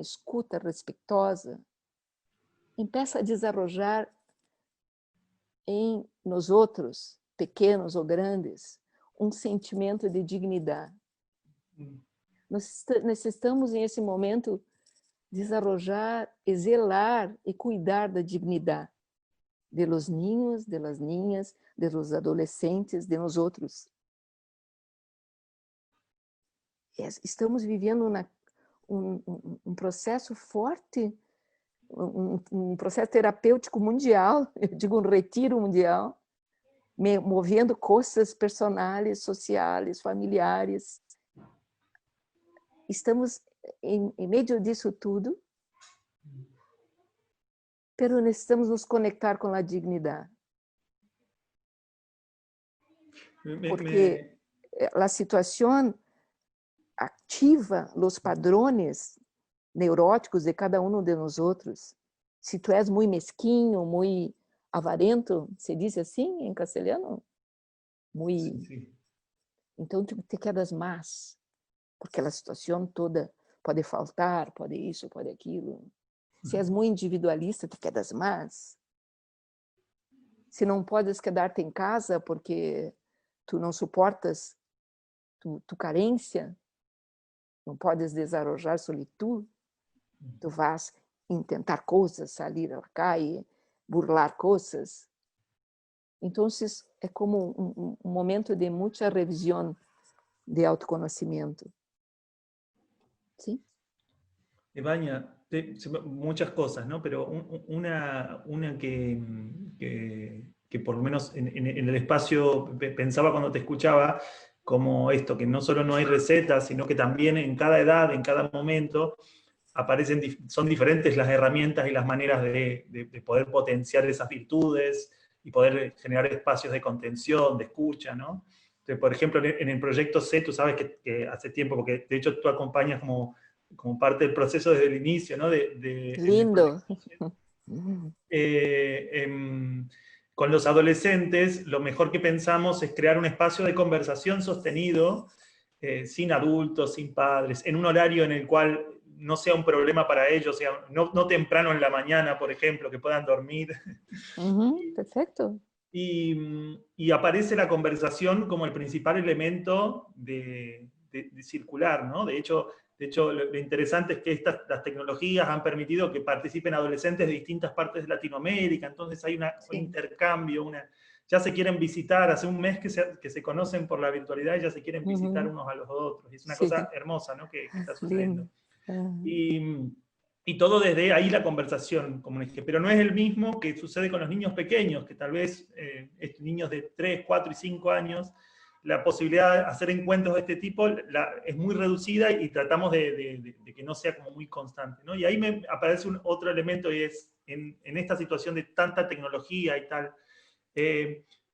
B: escuta respeitosa, empieza a desarrollar em nós outros, pequenos ou grandes, um sentimento de dignidade. Nós necessitamos, nesse momento, desarrollar, zelar e cuidar da dignidade de los niños, de las niñas, de los adolescentes, de nós outros. Estamos vivendo um processo forte, um processo terapêutico mundial, eu digo um retiro mundial, movendo coisas personais, sociais, familiares. Estamos em meio disso tudo, pero necessitamos nos conectar com a dignidade. Porque a situação ativa os padrões neuróticos de cada de nós outros. Se tu és muito mesquinho, muito avarento, se diz assim em castelhano? Muito.
A: Sim.
B: Então tu te quedas mais, porque a situação toda pode faltar, pode isso, pode aquilo. Se és muito individualista, te quedas mais. se não podes quedar-te em casa porque tu não suportas tu carência, não podes desarrollar solitude, tu vas intentar coisas, salir à calle, burlar coisas. Então, é como um momento de muita revisão de autoconhecimento. ¿Sí?
A: Ebaña, muchas cosas, ¿no? Pero una que por lo menos en el espacio pensaba cuando te escuchaba, como esto, que no solo no hay recetas, sino que también en cada edad, en cada momento, son diferentes las herramientas y las maneras de poder potenciar esas virtudes y poder generar espacios de contención, de escucha, ¿no? Entonces, por ejemplo, en el proyecto C, tú sabes que hace tiempo, porque de hecho tú acompañas como parte del proceso desde el inicio, ¿no? En el
B: Lindo.
A: Con los adolescentes, lo mejor que pensamos es crear un espacio de conversación sostenido, sin adultos, sin padres, en un horario en el cual no sea un problema para ellos, sea, no temprano en la mañana, por ejemplo, que puedan dormir.
B: Perfecto.
A: Y aparece la conversación como el principal elemento de circular, ¿no? De hecho lo interesante es que las tecnologías han permitido que participen adolescentes de distintas partes de Latinoamérica, entonces hay un intercambio, ya se quieren visitar, hace un mes que se conocen por la virtualidad y ya se quieren visitar unos a los otros. Es una cosa hermosa, ¿no? que está sucediendo. Y todo desde ahí la conversación, como dije, pero no es el mismo que sucede con los niños pequeños, que tal vez niños de 3, 4 y 5 años, la posibilidad de hacer encuentros de este tipo es muy reducida y tratamos de que no sea como muy constante, ¿no? Y ahí me aparece otro elemento y es, en esta situación de tanta tecnología y tal,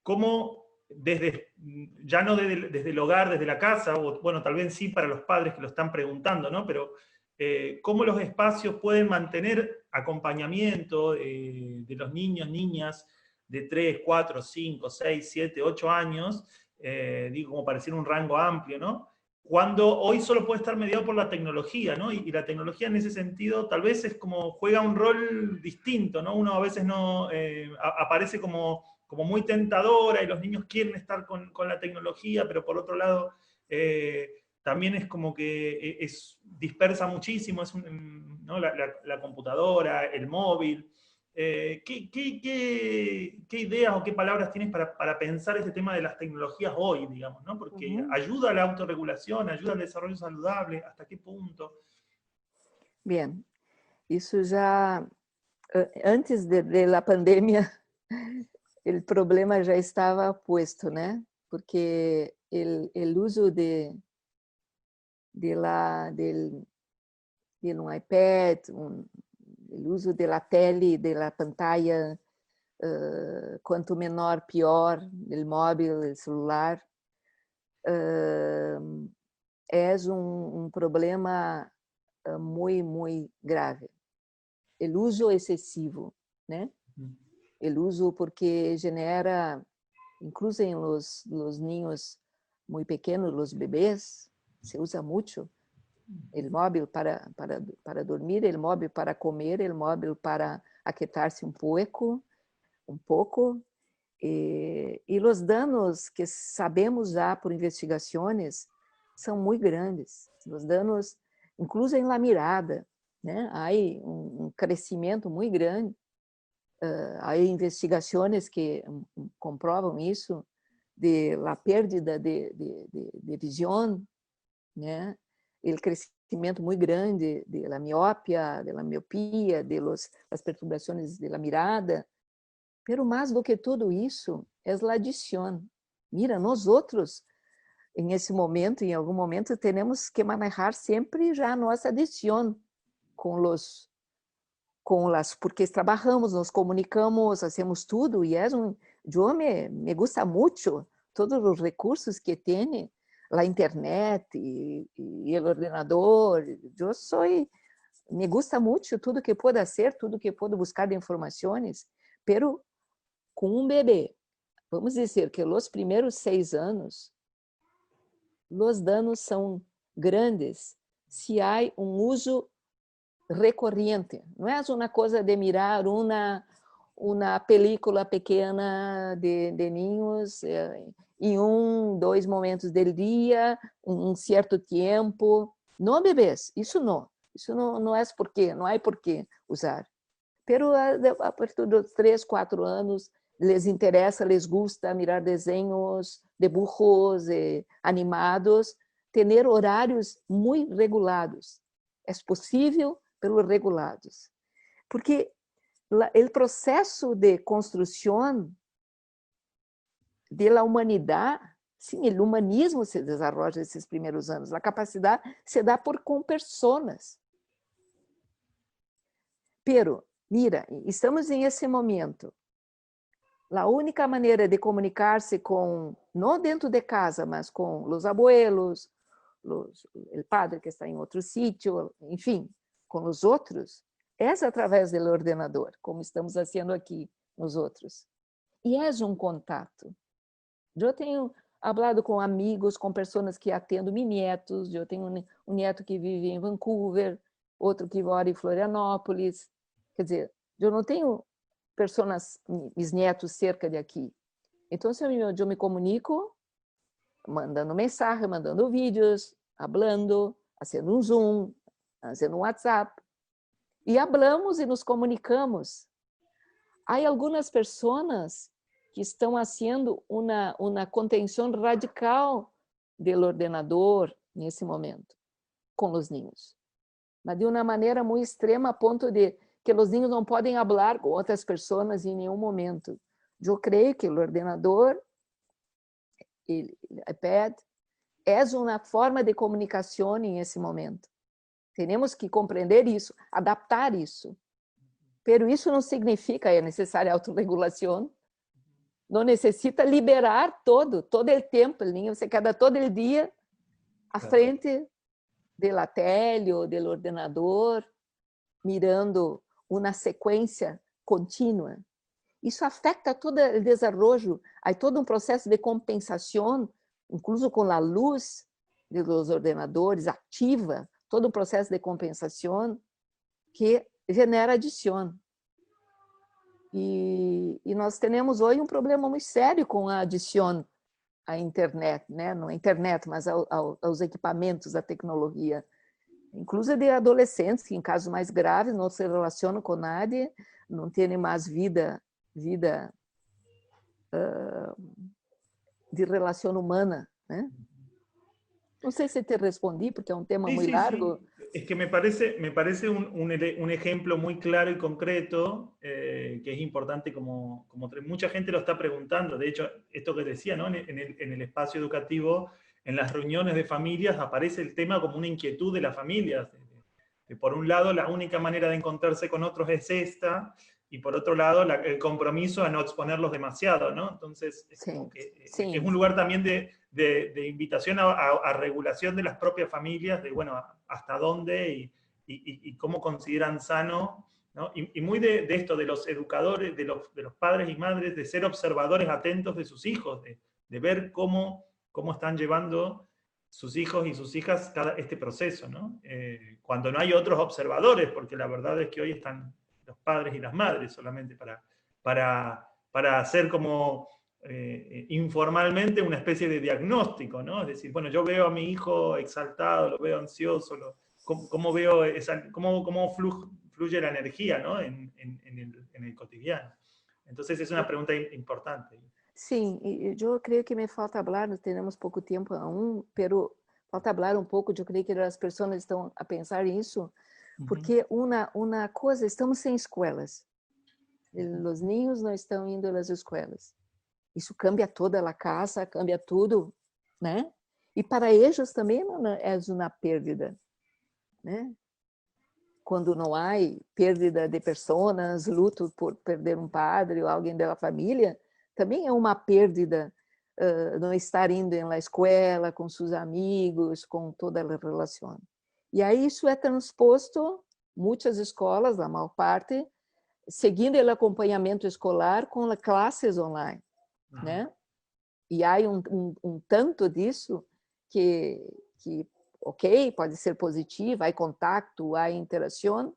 A: cómo ya no desde el hogar, desde la casa, o bueno, tal vez sí para los padres que lo están preguntando, ¿no? Pero cómo los espacios pueden mantener acompañamiento de los niños, niñas de 3, 4, 5, 6, 7, 8 años, digo, como para decir un rango amplio, ¿no? Cuando hoy solo puede estar mediado por la tecnología, ¿no? Y la tecnología en ese sentido tal vez es como juega un rol distinto, ¿no? Uno a veces no aparece como muy tentadora y los niños quieren estar con la tecnología, pero por otro lado también es como que dispersa muchísimo, ¿no? la computadora, el móvil. ¿Qué ideas o qué palabras tienes para pensar este tema de las tecnologías hoy, digamos, ¿no? Porque ayuda a la autorregulación, ayuda al desarrollo saludable, ¿hasta qué punto?
B: Bien, isso já, antes de la pandemia, o problema já estava posto, né? Porque o uso de um iPad, o uso da tele, da pantalla, quanto menor, pior, o móvel, o celular, é um problema muito grave. O uso excessivo, né? O uso porque genera, incluso em los niños muito pequenos, los bebês, se usa muito o móvel para dormir, o móvel para comer, o móvel para aquietar-se um pouco, e os danos que sabemos já por investigações são muito grandes. Os danos, incluso em la mirada, né? Há um crescimento muito grande. Há investigações que comprovam isso, de la pérdida de visão, né? O crescimento muito grande de la miopia, de las perturbações de la mirada. Pero mais do que tudo isso, é a adição. Mira, nós outros, em esse momento, em algum momento, temos que manejar sempre já a nossa adição porque trabalhamos, nos comunicamos, fazemos tudo, e eu me gusta muito todos os recursos que tem, a internet e o ordenador. Me gusta muito tudo que pode ser, tudo que pode buscar de informações, pero com bebê, vamos dizer que os primeiros 6 anos, os danos são grandes se há uso recorrente. Não é uma coisa de mirar uma película pequena de ninhos em 2 momentos do dia, um certo tempo. Não bebês, isso não é porque, não há por que usar. Pero a partir dos 3, 4 anos, les interessa, les gusta mirar desenhos, dibujos animados, ter horários muito regulados. É possível, pero regulados. Porque o processo de construção da humanidade, sim, o humanismo se desenvolve nesses primeiros anos. A capacidade se dá com pessoas. Pero, mira, estamos em esse momento. A única maneira de comunicar-se com, não dentro de casa, mas com os abuelos, o padre que está em outro sítio, enfim, com os outros, é através do ordenador, como estamos fazendo aqui nos outros. E é um contato. Eu tenho falado com amigos, com pessoas que atendo meus netos. Eu tenho um neto que vive em Vancouver, outro que mora em Florianópolis. Quer dizer, eu não tenho pessoas, meus netos, cerca de aqui. Então, eu me comunico, mandando mensagem, mandando vídeos, falando, fazendo um Zoom, fazendo um WhatsApp. E falamos e nos comunicamos. Há algumas pessoas que estão fazendo uma contenção radical do ordenador nesse momento, com os ninhos. Mas de uma maneira muito extrema, a ponto de que os ninhos não podem falar com outras pessoas em nenhum momento. Eu creio que o ordenador, o iPad, é uma forma de comunicação nesse momento. Temos que compreender isso, adaptar isso. Pero isso não significa que é necessária autorregulação. Não necessita liberar todo o tempo. Você queda todo o dia à frente da tela ou do ordenador, mirando uma sequência contínua. Isso afeta todo o desenvolvimento. Há todo um processo de compensação, incluso com a luz dos ordenadores, ativa todo um processo de compensação que genera adição. E nós temos hoje um problema muito sério com a adição à internet, né? Não à internet, mas aos equipamentos, à tecnologia. Inclusive de adolescentes que, em casos mais graves, não se relacionam com nadie, não têm mais vida de relação humana, né? Não sei se te respondi, porque é um tema muy largo.
A: Sí. Es que me parece un ejemplo muy claro y concreto, que es importante, como mucha gente lo está preguntando. De hecho, esto que decía, ¿no? En el espacio educativo, en las reuniones de familias, aparece el tema como una inquietud de las familias. Que por un lado, la única manera de encontrarse con otros es esta, y por otro lado, el compromiso a no exponerlos demasiado, ¿no? Entonces, es como que es un lugar también de invitación a regulación de las propias familias, de, bueno, hasta dónde y cómo consideran sano, ¿no? Y muy de esto, de los educadores, de los padres y madres, de ser observadores atentos de sus hijos, de ver cómo están llevando sus hijos y sus hijas este proceso, ¿no? Cuando no hay otros observadores, porque la verdad es que hoy están los padres y las madres solamente para hacer como informalmente una especie de diagnóstico, ¿no? Es decir, bueno, yo veo a mi hijo exaltado, lo veo ansioso, cómo veo cómo fluye la energía, ¿no? en el cotidiano. Entonces es una pregunta importante.
B: Sim, eu creio que me falta falar, nós temos pouco tempo aún, pero falta falar um pouco, eu creio que as pessoas estão a pensar nisso, porque uma coisa, estamos sem escolas, os ninhos não estão indo às escolas, isso cambia toda a casa, cambia tudo, né? E para eles também é uma perda, né? Quando não há perda de pessoas, luto por perder um padre ou alguém da família, também é uma perda não estar indo na escola, com seus amigos, com toda a relação. E aí isso é transposto, muitas escolas, a maior parte, seguindo o acompanhamento escolar com classes online, né? E há um tanto disso que, ok, pode ser positivo, há contato, há interação,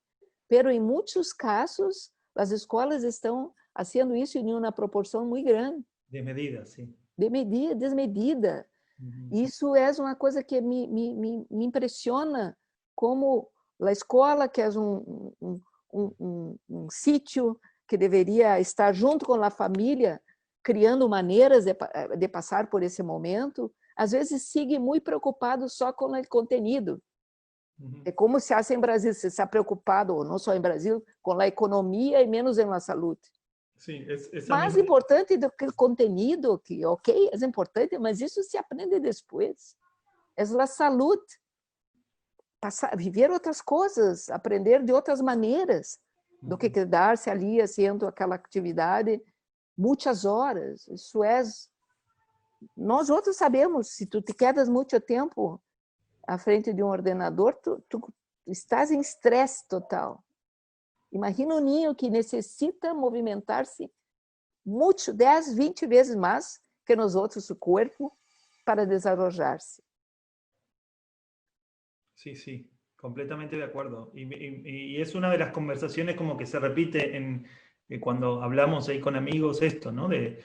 B: pero em muitos casos as escolas estão haciendo isso em uma proporção muito grande.
A: Desmedida, sí.
B: Desmedida. Isso é uma coisa que me impressiona, como a escola, que é um sítio que deveria estar junto com a família, criando maneiras de passar por esse momento, às vezes sigue muito preocupado só com o conteúdo. É como se hace em Brasil, se está preocupado, não só em Brasil, com a economia e menos em la saúde.
A: Sí,
B: Mais importante do que o conteúdo, que ok, é importante, mas isso se aprende depois. É a saúde. Viver outras coisas, aprender de outras maneiras, do que quedar-se ali fazendo aquela atividade muitas horas. Isso é... Nós outros sabemos, se tu te quedas muito tempo à frente de um ordenador, tu estás em estresse total. Imagina um ninho que necessita movimentar-se muito, 10, 20 vezes mais que nós outros, o corpo, para desenvolver-se.
A: Sí, sí, completamente de acuerdo. Y es una de las conversaciones como que se repite cuando hablamos ahí con amigos esto, ¿no? De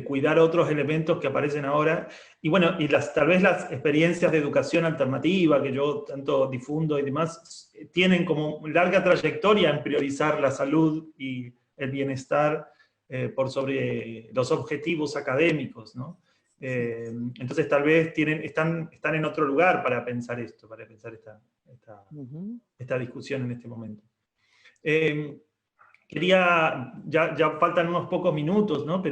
A: cuidar otros elementos que aparecen ahora. Y bueno, y tal vez las experiencias de educación alternativa que yo tanto difundo y demás, tienen como larga trayectoria en priorizar la salud y el bienestar por sobre los objetivos académicos, ¿no? Entonces tal vez están en otro lugar para pensar esto, para pensar esta discusión en este momento. Ya faltan unos pocos minutos, ¿no?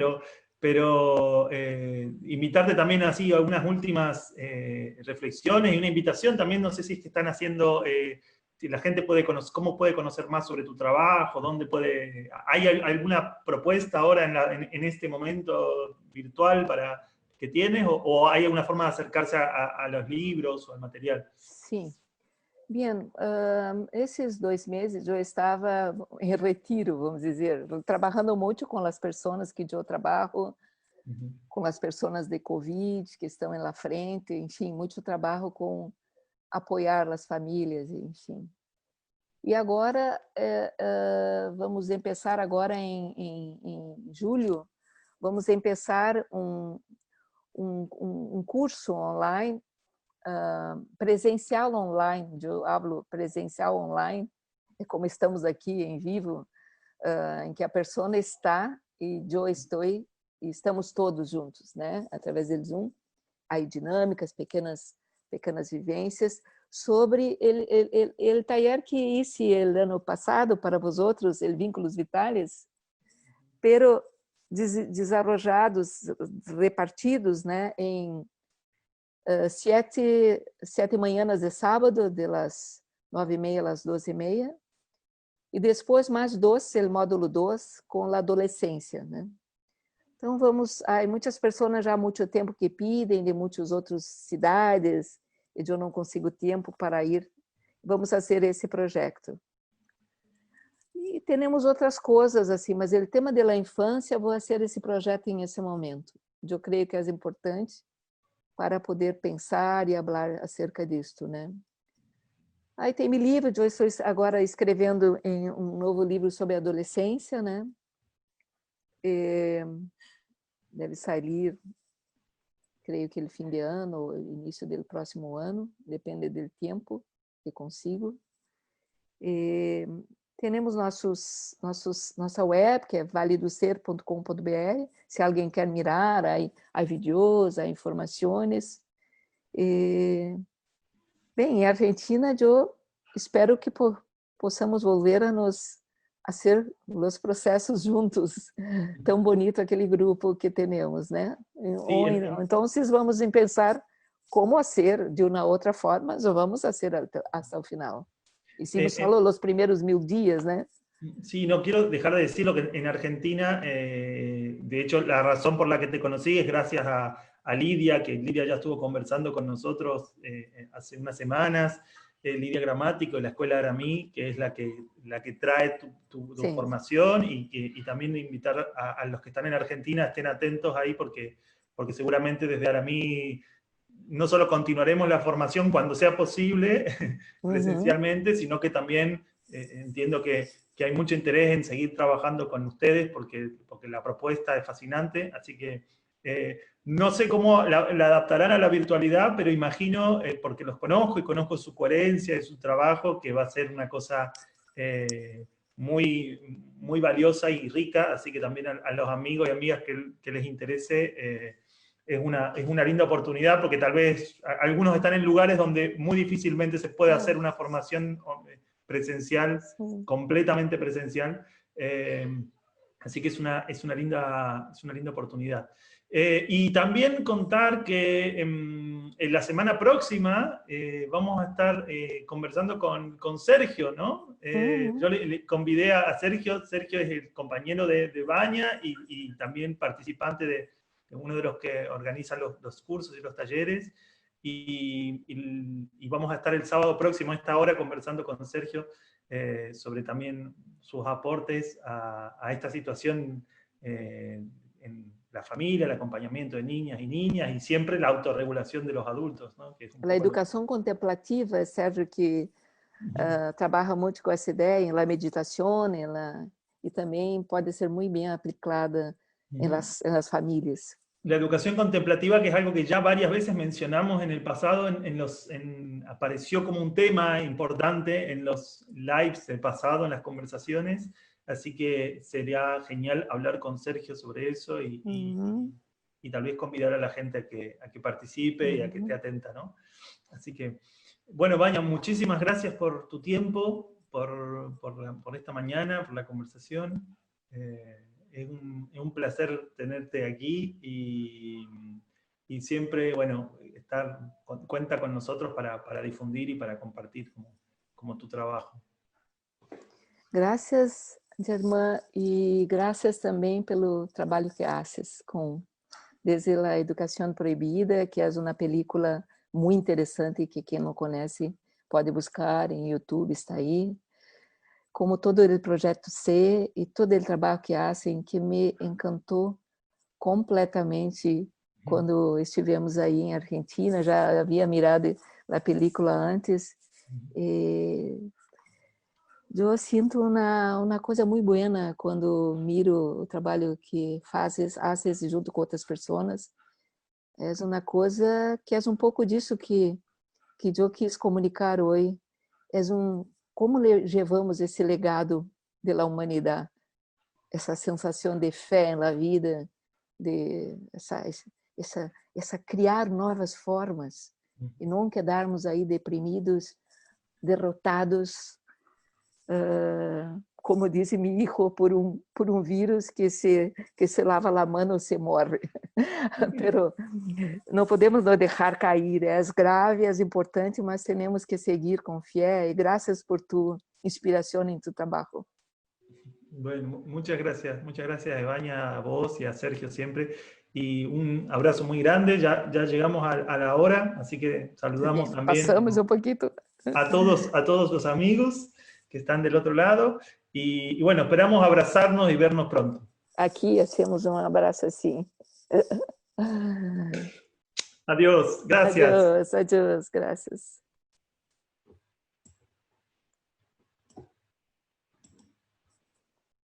A: Pero invitarte también así a unas últimas reflexiones y una invitación también, no sé si es que están haciendo, si la gente puede conocer, cómo puede conocer más sobre tu trabajo, ¿hay alguna propuesta ahora en este momento virtual que tienes, o hay alguna forma de acercarse a los libros o al material?
B: Sí. Bien, esses 2 meses eu estava em retiro, vamos dizer, trabalhando muito com as pessoas que eu trabalho, com as pessoas de Covid que estão na frente, enfim, muito trabalho com apoiar as famílias, enfim. E agora, vamos começar agora em julho, vamos começar um curso online, presencial online, eu falo presencial online, é como estamos aqui em vivo, em que a pessoa está e eu estou, e estamos todos juntos, né? Através do Zoom, há dinâmicas, pequenas vivências, sobre o taller que hice o ano passado para vosotros, o Vínculos Vitales, pero desarrollados, repartidos, né, em 7 manhãs de sábado, das 9h30 às 12h30, e depois mais 2, o módulo 2, com a adolescência, né? Então, há muitas pessoas já há muito tempo que pedem, de muitas outras cidades, e eu não consigo tempo para ir. Vamos fazer esse projeto. E temos outras coisas, assim, mas o tema da infância, vou fazer esse projeto nesse momento. Eu creio que é importante para poder pensar e falar acerca disto, né? Aí tem meu livro, eu estou agora escrevendo um novo livro sobre a adolescência, né? Deve sair, creio que no fim de ano, ou início do próximo ano, depende do tempo que consigo. Temos nossa web, que é valedoser.com.br, se alguém quer mirar, há vídeos, há informações. Bem, em Argentina, eu espero que possamos volver a fazer os processos juntos. Tão bonito aquele grupo que temos, né? Então, vamos pensar como fazer de uma outra forma, mas vamos fazer até o final. Hicimos solo los primeros 1000 días, ¿no?
A: Sí, no quiero dejar de decirlo que en Argentina, de hecho, la razón por la que te conocí es gracias a Lidia, que Lidia ya estuvo conversando con nosotros hace unas semanas, Lidia Gramático de la Escuela Aramí, que es la que trae tu sí. formación, y también invitar a los que están en Argentina, estén atentos ahí, porque seguramente desde Aramí no solo continuaremos la formación cuando sea posible presencialmente, sino que también entiendo que hay mucho interés en seguir trabajando con ustedes porque la propuesta es fascinante, así que no sé cómo la adaptarán a la virtualidad, pero imagino, porque los conozco y conozco su coherencia y su trabajo, que va a ser una cosa muy, muy valiosa y rica, así que también a los amigos y amigas que les interese, es una linda oportunidad, porque tal vez algunos están en lugares donde muy difícilmente se puede hacer una formación presencial, completamente presencial, así que es una linda oportunidad. Y también contar que en la semana próxima vamos a estar conversando con Sergio, ¿no? Yo le convidé a Sergio. Sergio es el compañero de Baña y también participante de uno de los que organiza los cursos y los talleres. Y vamos a estar el sábado próximo a esta hora conversando con Sergio sobre también sus aportes a esta situación en la familia, el acompañamiento de niñas y siempre la autorregulación de los adultos, ¿no? Que es un
B: A
A: poco
B: educação contemplativa, Sérgio, que trabalha muito com essa ideia, na meditação, e também pode ser muito bem aplicada en las famílias.
A: La educación contemplativa, que es algo que ya varias veces mencionamos en el pasado, apareció como un tema importante en los lives del pasado, en las conversaciones, así que sería genial hablar con Sergio sobre eso y tal vez convidar a la gente a que participe y a que esté atenta, ¿no? Así que, bueno, Vania, muchísimas gracias por tu tiempo, por esta mañana, por la conversación. Es un placer tenerte aquí y siempre, bueno, cuenta con nosotros para difundir y para compartir como tu trabajo.
B: Gracias, Germán, e graças também pelo trabalho que haces desde a Educação Proibida, que é uma película muito interessante que quem não conhece pode buscar em YouTube, está aí. Como todo o projeto C e todo o trabalho que hacen, que me encantou completamente quando estivemos aí em Argentina. Já havia mirado a película antes. Eu sinto uma coisa muito boa quando miro o trabalho que haces junto com outras pessoas. É uma coisa que é um pouco disso que eu quis comunicar hoje. Como levamos esse legado da humanidade, essa sensação de fé na vida, de essa criar novas formas e não quedarmos aí deprimidos, derrotados, como disse meu filho, por um vírus que se lava a mão ou se morre. Pero não podemos nos deixar cair. É grave, é importante, mas temos que seguir com fé. E graças por tu inspiração em tu trabalho.
A: Bueno, muchas gracias, Evaña, a vos y a Sergio siempre. Y un abrazo muy grande. Ya llegamos a la hora, así que saludamos también
B: Pasamos un poquito.
A: a todos los amigos que están del otro lado. Y bueno, esperamos abrazarnos y vernos pronto.
B: Aquí hacemos un abrazo así.
A: Adiós, gracias.
B: Adiós, gracias.